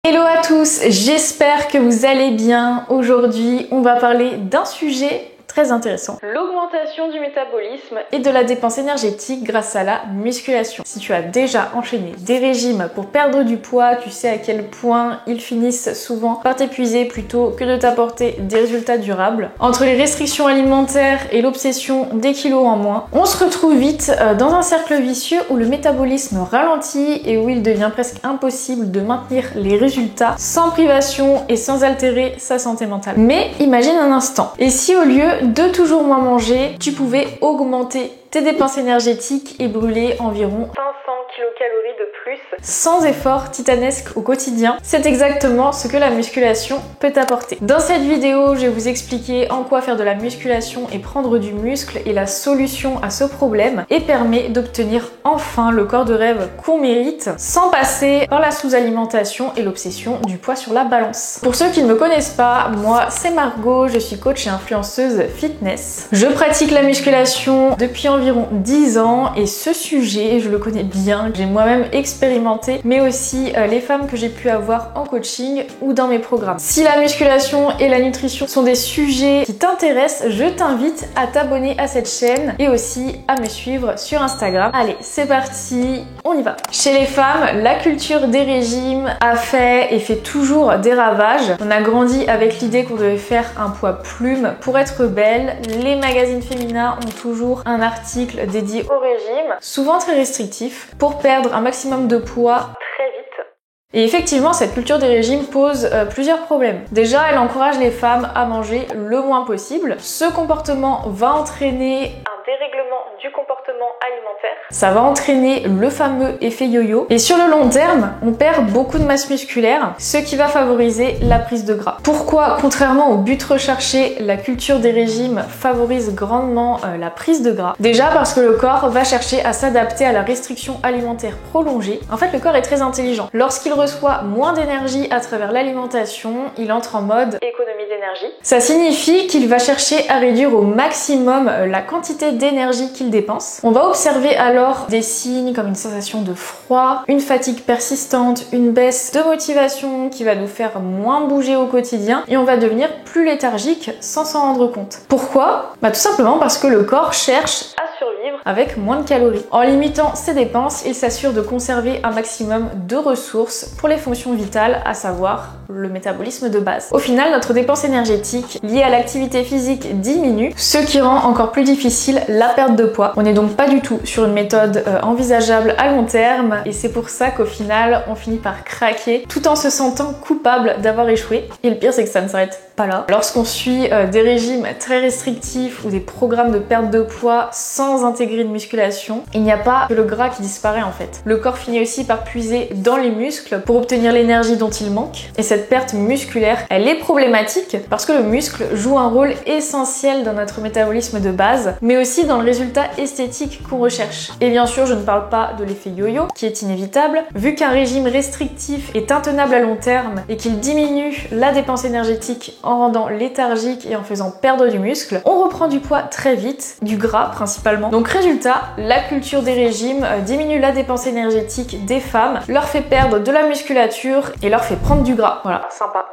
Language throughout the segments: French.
Hello à tous, j'espère que vous allez bien. Aujourd'hui, on va parler d'un sujet très intéressant. L'augmentation du métabolisme et de la dépense énergétique grâce à la musculation. Si tu as déjà enchaîné des régimes pour perdre du poids, tu sais à quel point ils finissent souvent par t'épuiser plutôt que de t'apporter des résultats durables. Entre les restrictions alimentaires et l'obsession des kilos en moins, on se retrouve vite dans un cercle vicieux où le métabolisme ralentit et où il devient presque impossible de maintenir les résultats sans privation et sans altérer sa santé mentale. Mais imagine un instant, et si au lieu de toujours moins manger, tu pouvais augmenter tes dépenses énergétiques et brûler environ 500 kilocalories de plus sans effort titanesque au quotidien? C'est exactement ce que la musculation peut t'apporter. Dans cette vidéo, je vais vous expliquer en quoi faire de la musculation et prendre du muscle est la solution à ce problème et permet d'obtenir enfin le corps de rêve qu'on mérite sans passer par la sous-alimentation et l'obsession du poids sur la balance. Pour ceux qui ne me connaissent pas, moi c'est Margot, je suis coach et influenceuse fitness. Je pratique la musculation depuis environ 10 ans et ce sujet, je le connais bien, j'ai moi-même expérimenté, mais aussi les femmes que j'ai pu avoir en coaching ou dans mes programmes. Si la musculation et la nutrition sont des sujets qui t'intéressent, je t'invite à t'abonner à cette chaîne et aussi à me suivre sur Instagram. Allez, c'est parti, on y va. Chez les femmes, la culture des régimes a fait et fait toujours des ravages. On a grandi avec l'idée qu'on devait faire un poids plume pour être belle. Les magazines féminins ont toujours un article dédié au régime, souvent très restrictif, pour perdre un maximum de poids très vite. Et effectivement, cette culture des régimes pose plusieurs problèmes. Déjà, elle encourage les femmes à manger le moins possible. Ce comportement va entraîner un dérèglement du comportement alimentaire. Ça va entraîner le fameux effet yo-yo. Et sur le long terme, on perd beaucoup de masse musculaire, ce qui va favoriser la prise de gras. Pourquoi, contrairement au but recherché, la culture des régimes favorise grandement la prise de gras? Déjà parce que le corps va chercher à s'adapter à la restriction alimentaire prolongée. En fait, le corps est très intelligent. Lorsqu'il reçoit moins d'énergie à travers l'alimentation, il entre en mode économie d'énergie. Ça signifie qu'il va chercher à réduire au maximum la quantité d'énergie qu'il dépense. On va observer alors des signes comme une sensation de froid, une fatigue persistante, une baisse de motivation qui va nous faire moins bouger au quotidien et on va devenir plus léthargique sans s'en rendre compte. Pourquoi? Tout simplement parce que le corps cherche à survivre avec moins de calories. En limitant ses dépenses, il s'assure de conserver un maximum de ressources pour les fonctions vitales, à savoir le métabolisme de base. Au final, notre dépense énergétique liée à l'activité physique diminue, ce qui rend encore plus difficile la perte de poids. On n'est donc pas du tout sur une méthode envisageable à long terme et c'est pour ça qu'au final, on finit par craquer tout en se sentant coupable d'avoir échoué. Et le pire, c'est que ça ne s'arrête pas là. Lorsqu'on suit des régimes très restrictifs ou des programmes de perte de poids sans intégrer de musculation, il n'y a pas que le gras qui disparaît en fait. Le corps finit aussi par puiser dans les muscles pour obtenir l'énergie dont il manque. Et cette perte musculaire, elle est problématique parce que le muscle joue un rôle essentiel dans notre métabolisme de base, mais aussi dans le résultat esthétique qu'on recherche. Et bien sûr, je ne parle pas de l'effet yo-yo, qui est inévitable. Vu qu'un régime restrictif est intenable à long terme et qu'il diminue la dépense énergétique en rendant léthargique et en faisant perdre du muscle, on reprend du poids très vite, du gras principalement. Donc résultat, la culture des régimes diminue la dépense énergétique des femmes, leur fait perdre de la musculature et leur fait prendre du gras. Voilà, sympa.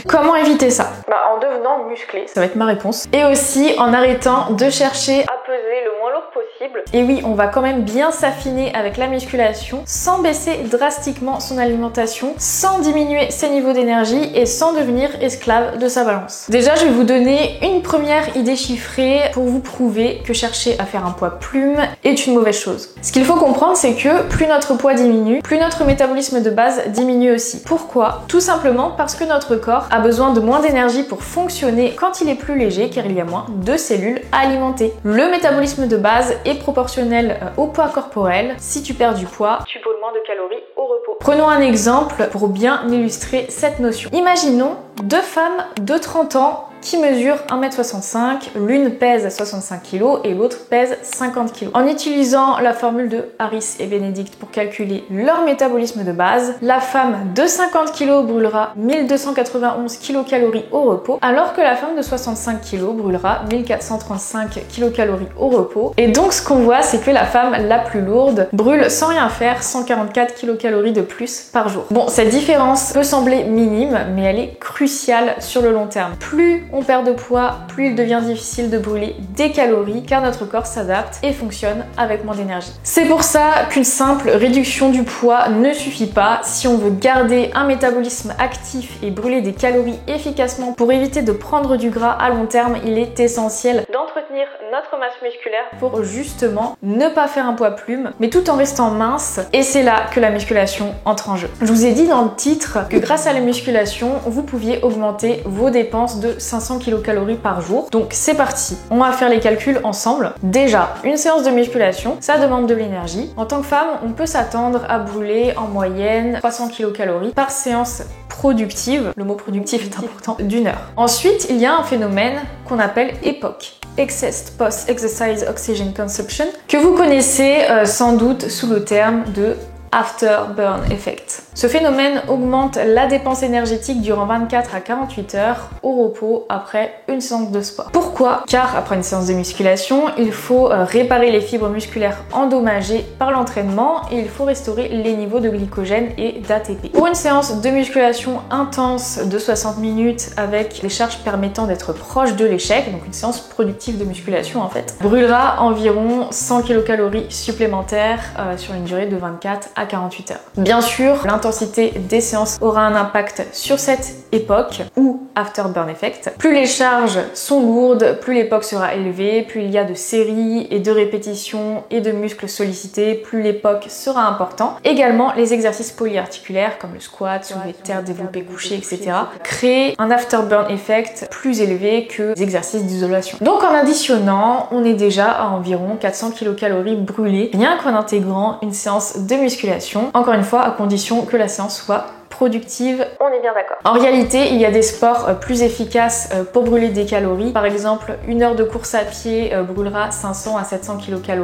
Comment éviter ça? En devenant musclé, ça va être ma réponse. Et aussi en arrêtant de chercher à peser le moins lourd possible. Et oui, on va quand même bien s'affiner avec la musculation sans baisser drastiquement son alimentation, sans diminuer ses niveaux d'énergie et sans devenir esclave de sa balance. Déjà, je vais vous donner une première idée chiffrée pour vous prouver que chercher à faire un poids plume est une mauvaise chose. Ce qu'il faut comprendre, c'est que plus notre poids diminue, plus notre métabolisme de base diminue aussi. Pourquoi? Tout simplement parce que notre corps a besoin de moins d'énergie pour fonctionner quand il est plus léger, car il y a moins de cellules à alimenter. Le métabolisme de base est proportionnel au poids corporel. Si tu perds du poids, tu brûles moins de calories au repos. Prenons un exemple pour bien illustrer cette notion. Imaginons Deux femmes de 30 ans qui mesurent 1m65, l'une pèse 65 kg et l'autre pèse 50 kg. En utilisant la formule de Harris et Benedict pour calculer leur métabolisme de base, la femme de 50 kg brûlera 1291 kcal au repos, alors que la femme de 65 kg brûlera 1435 kcal au repos. Et donc ce qu'on voit, c'est que la femme la plus lourde brûle sans rien faire 144 kcal de plus par jour. Bon, cette différence peut sembler minime, mais elle est cruciale sur le long terme. Plus on perd de poids, plus il devient difficile de brûler des calories car notre corps s'adapte et fonctionne avec moins d'énergie. C'est pour ça qu'une simple réduction du poids ne suffit pas si on veut garder un métabolisme actif et brûler des calories efficacement. Pour éviter de prendre du gras à long terme, il est essentiel d'entretenir notre masse musculaire pour justement ne pas faire un poids plume, mais tout en restant mince, et c'est là que la musculation entre en jeu. Je vous ai dit dans le titre que grâce à la musculation, vous pouviez augmenter vos dépenses de 500 kcal par jour. Donc c'est parti, on va faire les calculs ensemble. Déjà, une séance de musculation, ça demande de l'énergie. En tant que femme, on peut s'attendre à brûler en moyenne 300 kcal par séance productive, le mot productif est important, d'une heure. Ensuite, il y a un phénomène qu'on appelle EPOC, Excess Post-Exercise Oxygen Consumption, que vous connaissez sans doute sous le terme de Afterburn Effect. Ce phénomène augmente la dépense énergétique durant 24 à 48 heures au repos après une séance de sport. Pourquoi? Car après une séance de musculation, il faut réparer les fibres musculaires endommagées par l'entraînement et il faut restaurer les niveaux de glycogène et d'ATP. Pour une séance de musculation intense de 60 minutes avec des charges permettant d'être proche de l'échec, donc une séance productive de musculation en fait, brûlera environ 100 kcal supplémentaires sur une durée de 24 à 48 heures. Bien sûr, l'intensité des séances aura un impact sur cette époque ou afterburn effect. Plus les charges sont lourdes, plus l'époque sera élevée, plus il y a de séries et de répétitions et de muscles sollicités, plus l'époque sera important. Également, les exercices polyarticulaires comme le squat, soulevé de terre, développé couché, etc. créent un afterburn effect plus élevé que les exercices d'isolation. Donc en additionnant, on est déjà à environ 400 kcal brûlées rien qu'en intégrant une séance de musculation. Encore une fois, à condition que la séance soit productive, on est bien d'accord. En réalité, il y a des sports plus efficaces pour brûler des calories. Par exemple, une heure de course à pied brûlera 500 à 700 kcal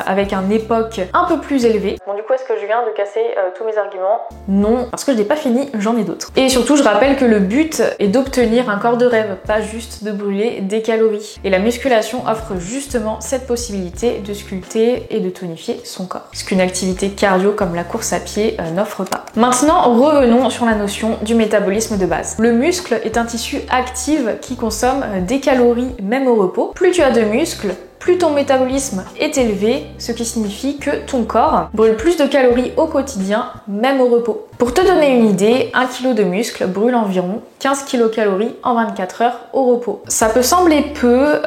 avec un époque un peu plus élevé. Bon, du coup, est-ce que je viens de casser tous mes arguments? Non, parce que je n'ai pas fini, j'en ai d'autres. Et surtout, je rappelle que le but est d'obtenir un corps de rêve, pas juste de brûler des calories. Et la musculation offre justement cette possibilité de sculpter et de tonifier son corps. Ce qu'une activité cardio comme la course à pied n'offre pas. Maintenant, revenons sur la notion du métabolisme de base. Le muscle est un tissu actif qui consomme des calories même au repos. Plus tu as de muscles, plus ton métabolisme est élevé, ce qui signifie que ton corps brûle plus de calories au quotidien, même au repos. Pour te donner une idée, 1 kg de muscle brûle environ 15 kcal en 24 heures au repos. Ça peut sembler peu,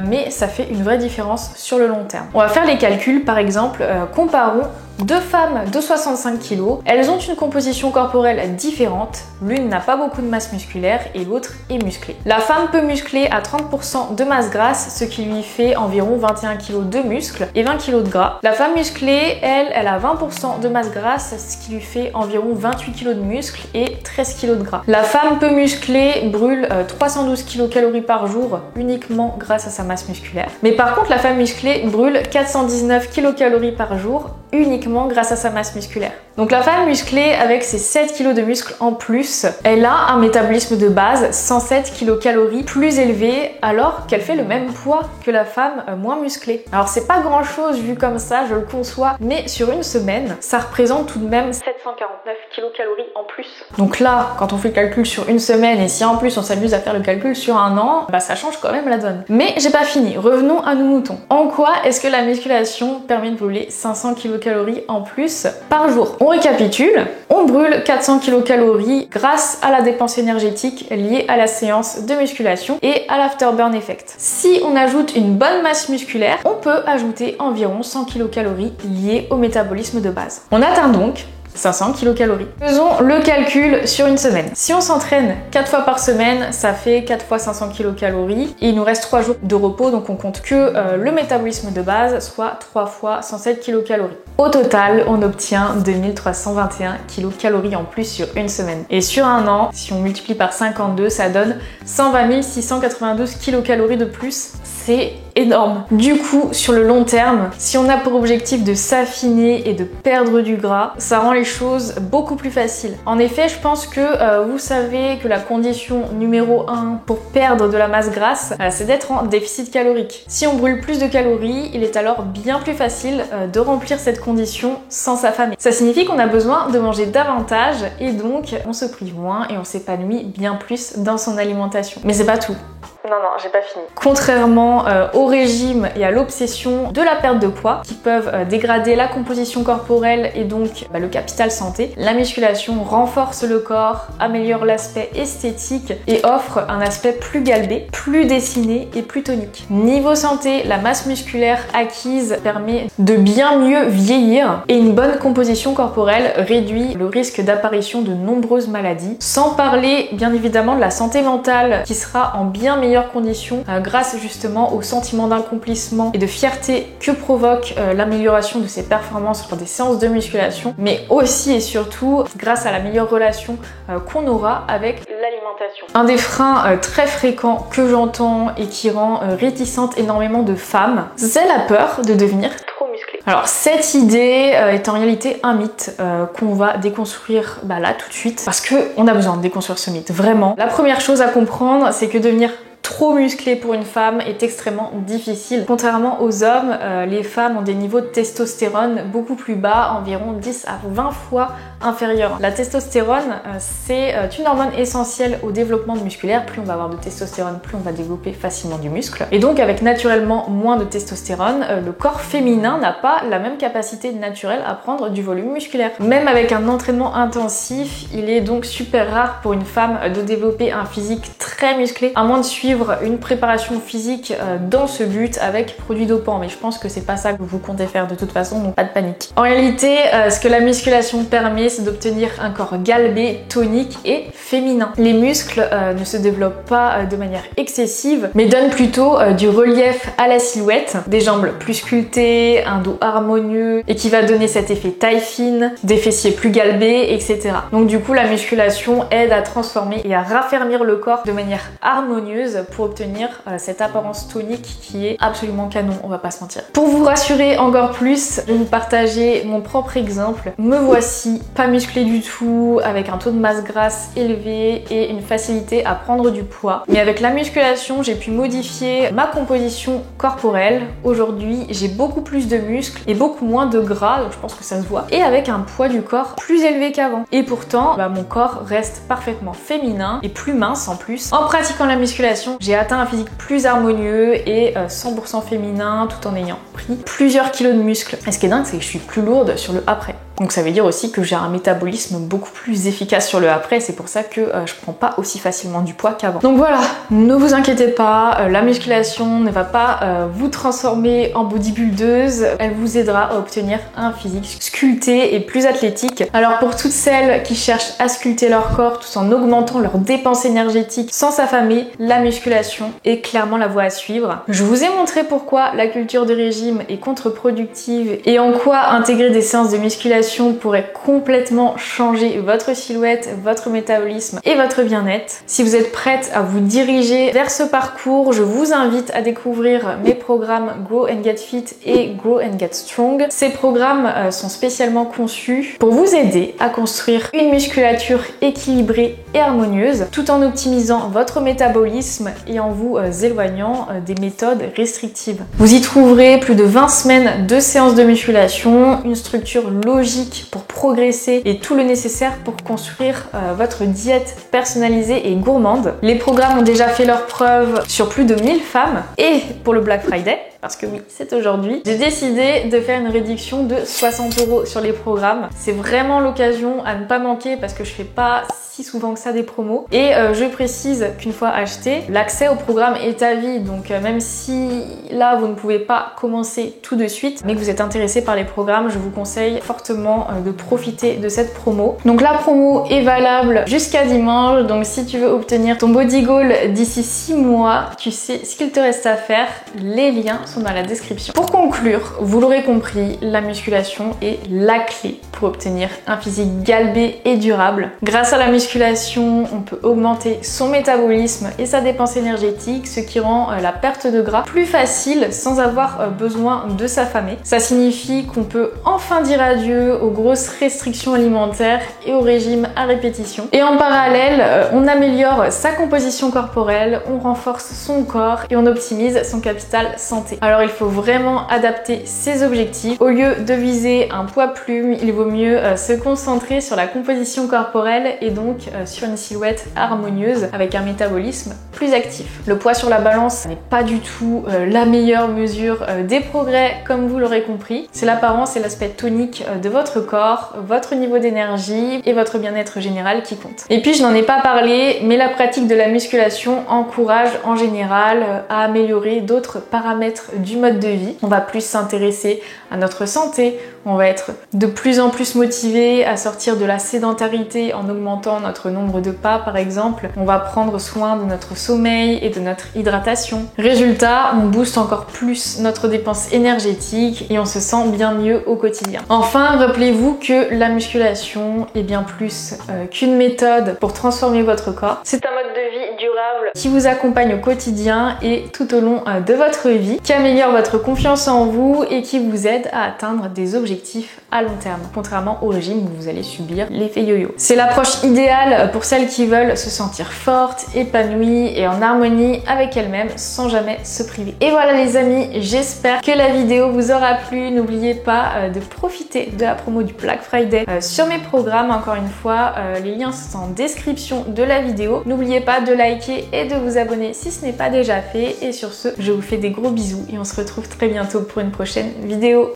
mais ça fait une vraie différence sur le long terme. On va faire les calculs, par exemple, comparons deux femmes de 65 kg, elles ont une composition corporelle différente, l'une n'a pas beaucoup de masse musculaire et l'autre est musclée. La femme peut muscler à 30% de masse grasse, ce qui lui fait environ 21 kg de muscles et 20 kg de gras. La femme musclée, elle a 20% de masse grasse, ce qui lui fait environ 28 kg de muscles et 13 kg de gras. La femme peu musclée brûle 312 kcal par jour uniquement grâce à sa masse musculaire. Mais par contre, la femme musclée brûle 419 kcal par jour uniquement grâce à sa masse musculaire. Donc la femme musclée avec ses 7 kg de muscles en plus, elle a un métabolisme de base 107 kcal plus élevé alors qu'elle fait le même poids que la femme moins musclée. Alors c'est pas grand chose vu comme ça, je le conçois, mais sur une semaine, ça représente tout de même 749 kcal en plus. Donc là, quand on fait le calcul sur une semaine et si en plus on s'amuse à faire le calcul sur un an, bah ça change quand même la donne. Mais j'ai pas fini, revenons à nos moutons. En quoi est-ce que la musculation permet de brûler 500 kcal en plus par jour? On récapitule, on brûle 400 kcal grâce à la dépense énergétique liée à la séance de musculation et à l'afterburn effect. Si on ajoute une bonne masse musculaire, on peut ajouter environ 100 kcal liés au métabolisme de base. On atteint donc 500 kcal. Faisons le calcul sur une semaine. Si on s'entraîne 4 fois par semaine, ça fait 4 fois 500 kcal et il nous reste 3 jours de repos, donc on compte que le métabolisme de base, soit 3 fois 107 kcal. Au total, on obtient 2321 kcal en plus sur une semaine. Et sur un an, si on multiplie par 52, ça donne 120 692 kcal de plus. C'est énorme. Du coup, sur le long terme, si on a pour objectif de s'affiner et de perdre du gras, ça rend les choses beaucoup plus faciles. En effet, je pense que vous savez que la condition numéro 1 pour perdre de la masse grasse, c'est d'être en déficit calorique. Si on brûle plus de calories, il est alors bien plus facile de remplir cette condition sans s'affamer. Ça signifie qu'on a besoin de manger davantage et donc on se prive moins et on s'épanouit bien plus dans son alimentation. Mais c'est pas tout. Non, j'ai pas fini. Contrairement au régime et à l'obsession de la perte de poids qui peuvent dégrader la composition corporelle et donc le capital santé, la musculation renforce le corps, améliore l'aspect esthétique et offre un aspect plus galbé, plus dessiné et plus tonique. Niveau santé, la masse musculaire acquise permet de bien mieux vieillir et une bonne composition corporelle réduit le risque d'apparition de nombreuses maladies. Sans parler bien évidemment de la santé mentale qui sera en bien meilleure conditions grâce justement au sentiment d'accomplissement et de fierté que provoque l'amélioration de ses performances lors des séances de musculation, mais aussi et surtout grâce à la meilleure relation qu'on aura avec l'alimentation. Un des freins très fréquents que j'entends et qui rend réticente énormément de femmes, c'est la peur de devenir trop musclée. Alors cette idée est en réalité un mythe qu'on va déconstruire là tout de suite parce qu'on a besoin de déconstruire ce mythe, vraiment. La première chose à comprendre, c'est que devenir trop musclé pour une femme est extrêmement difficile. Contrairement aux hommes, les femmes ont des niveaux de testostérone beaucoup plus bas, environ 10 à 20 fois inférieurs. La testostérone, c'est une hormone essentielle au développement musculaire. Plus on va avoir de testostérone, plus on va développer facilement du muscle. Et donc avec naturellement moins de testostérone, le corps féminin n'a pas la même capacité naturelle à prendre du volume musculaire. Même avec un entraînement intensif, il est donc super rare pour une femme de développer un physique très musclé, à moins de suivre une préparation physique dans ce but avec produits dopants, mais je pense que c'est pas ça que vous comptez faire de toute façon, donc pas de panique. En réalité, ce que la musculation permet, c'est d'obtenir un corps galbé, tonique et féminin. Les muscles ne se développent pas de manière excessive, mais donnent plutôt du relief à la silhouette, des jambes plus sculptées, un dos harmonieux et qui va donner cet effet taille fine, des fessiers plus galbés, etc. Donc du coup, la musculation aide à transformer et à raffermir le corps de manière harmonieuse pour obtenir cette apparence tonique qui est absolument canon, on va pas se mentir. Pour vous rassurer encore plus, je vais vous partager mon propre exemple. Me voici, pas musclé du tout, avec un taux de masse grasse élevé et une facilité à prendre du poids. Mais avec la musculation, j'ai pu modifier ma composition corporelle. Aujourd'hui, j'ai beaucoup plus de muscles et beaucoup moins de gras, donc je pense que ça se voit. Et avec un poids du corps plus élevé qu'avant. Et pourtant, mon corps reste parfaitement féminin et plus mince en plus. En pratiquant la musculation, j'ai atteint un physique plus harmonieux et 100% féminin tout en ayant pris plusieurs kilos de muscles. Et ce qui est dingue, c'est que je suis plus lourde sur le après. Donc ça veut dire aussi que j'ai un métabolisme beaucoup plus efficace sur le après, c'est pour ça que je prends pas aussi facilement du poids qu'avant. Donc voilà, ne vous inquiétez pas, la musculation ne va pas vous transformer en bodybuildeuse, elle vous aidera à obtenir un physique sculpté et plus athlétique. Alors pour toutes celles qui cherchent à sculpter leur corps tout en augmentant leurs dépenses énergétiques sans s'affamer, la musculation est clairement la voie à suivre. Je vous ai montré pourquoi la culture de régime est contre-productive et en quoi intégrer des séances de musculation pourrait complètement changer votre silhouette, votre métabolisme et votre bien-être. Si vous êtes prête à vous diriger vers ce parcours, je vous invite à découvrir mes programmes Grow and Get Fit et Grow and Get Strong. Ces programmes sont spécialement conçus pour vous aider à construire une musculature équilibrée et harmonieuse tout en optimisant votre métabolisme et en vous éloignant des méthodes restrictives. Vous y trouverez plus de 20 semaines de séances de musculation, une structure logique pour progresser et tout le nécessaire pour construire votre diète personnalisée et gourmande. Les programmes ont déjà fait leurs preuves sur plus de 1000 femmes et pour le Black Friday, parce que oui, c'est aujourd'hui, j'ai décidé de faire une réduction de 60 € sur les programmes. C'est vraiment l'occasion à ne pas manquer parce que je fais pas si souvent que ça des promos. Et je précise qu'une fois acheté, l'accès au programme est à vie. Donc même si là vous ne pouvez pas commencer tout de suite, mais que vous êtes intéressé par les programmes, je vous conseille fortement de profiter de cette promo. Donc la promo est valable jusqu'à dimanche. Donc si tu veux obtenir ton body goal d'ici 6 mois, tu sais ce qu'il te reste à faire. Les liens sont dans la description. Pour conclure, vous l'aurez compris, la musculation est la clé pour obtenir un physique galbé et durable. Grâce à la musculation, on peut augmenter son métabolisme et sa dépense énergétique, ce qui rend la perte de gras plus facile sans avoir besoin de s'affamer. Ça signifie qu'on peut enfin dire adieu aux grosses restrictions alimentaires et au régime à répétition. Et en parallèle, on améliore sa composition corporelle, on renforce son corps et on optimise son capital santé. Alors il faut vraiment adapter ses objectifs. Au lieu de viser un poids plume, il vaut mieux se concentrer sur la composition corporelle et donc sur une silhouette harmonieuse avec un métabolisme plus actif. Le poids sur la balance n'est pas du tout la meilleure mesure des progrès, comme vous l'aurez compris. C'est l'apparence et l'aspect tonique de votre corps, votre niveau d'énergie et votre bien-être général qui compte. Et puis je n'en ai pas parlé, mais la pratique de la musculation encourage en général à améliorer d'autres paramètres du mode de vie. On va plus s'intéresser à notre santé, on va être de plus en plus motivé à sortir de la sédentarité en augmentant notre nombre de pas par exemple. On va prendre soin de notre sommeil et de notre hydratation. Résultat, on booste encore plus notre dépense énergétique et on se sent bien mieux au quotidien. Enfin, rappelez-vous que la musculation est bien plus qu'une méthode pour transformer votre corps. C'est un mode de vie durable qui vous accompagne au quotidien et tout au long de votre vie, qui améliore votre confiance en vous et qui vous aide à atteindre des objectifs à long terme, contrairement au régime où vous allez subir l'effet yo-yo. C'est l'approche idéale pour celles qui veulent se sentir fortes, épanouies et en harmonie avec elles-mêmes sans jamais se priver. Et voilà les amis, j'espère que la vidéo vous aura plu. N'oubliez pas de profiter de la promo du Black Friday sur mes programmes. Encore une fois, les liens sont en description de la vidéo. N'oubliez pas de liker et de vous abonner si ce n'est pas déjà fait. Et sur ce, je vous fais des gros bisous et on se retrouve très bientôt pour une prochaine vidéo.